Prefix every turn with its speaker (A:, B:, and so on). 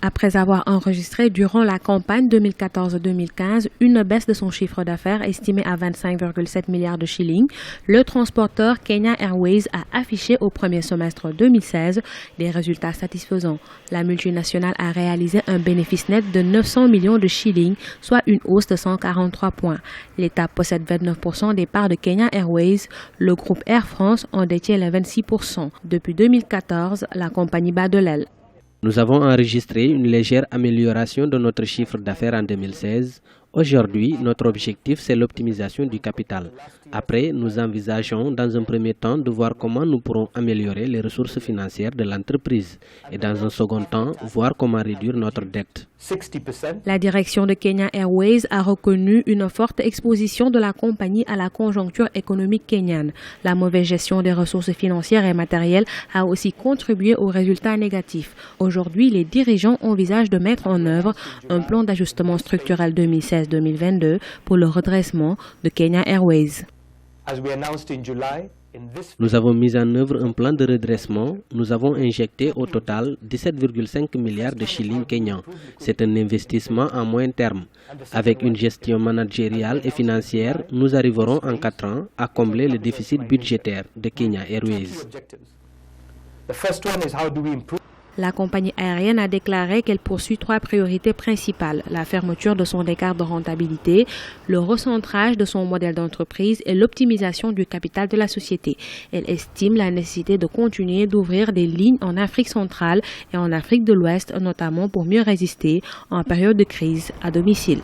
A: Après avoir enregistré durant la campagne 2014-2015 une baisse de son chiffre d'affaires estimé à 25,7 milliards de shillings, le transporteur Kenya Airways a affiché au premier semestre 2016 des résultats satisfaisants. La multinationale a réalisé un bénéfice net de 900 millions de shillings, soit une hausse de 143 points. L'État possède 29% des parts de Kenya Airways. Le groupe Air France en détient les 26%. Depuis 2014, la compagnie bat de l'aile.
B: Nous avons enregistré une légère amélioration de notre chiffre d'affaires en 2016. Aujourd'hui, notre objectif, c'est l'optimisation du capital. Après, nous envisageons dans un premier temps de voir comment nous pourrons améliorer les ressources financières de l'entreprise et dans un second temps, voir comment réduire notre dette.
A: La direction de Kenya Airways a reconnu une forte exposition de la compagnie à la conjoncture économique kenyane. La mauvaise gestion des ressources financières et matérielles a aussi contribué aux résultats négatifs. Aujourd'hui, les dirigeants envisagent de mettre en œuvre un plan d'ajustement structurel 2016-2022 pour le redressement de Kenya Airways.
B: Nous avons mis en œuvre un plan de redressement. Nous avons injecté au total 17,5 milliards de shillings kenyans. C'est un investissement à moyen terme. Avec une gestion managériale et financière, nous arriverons en 4 ans à combler le déficit budgétaire de Kenya Airways.
A: La compagnie aérienne a déclaré qu'elle poursuit 3 priorités principales: la fermeture de son écart de rentabilité, le recentrage de son modèle d'entreprise et l'optimisation du capital de la société. Elle estime la nécessité de continuer d'ouvrir des lignes en Afrique centrale et en Afrique de l'Ouest, notamment pour mieux résister en période de crise à domicile.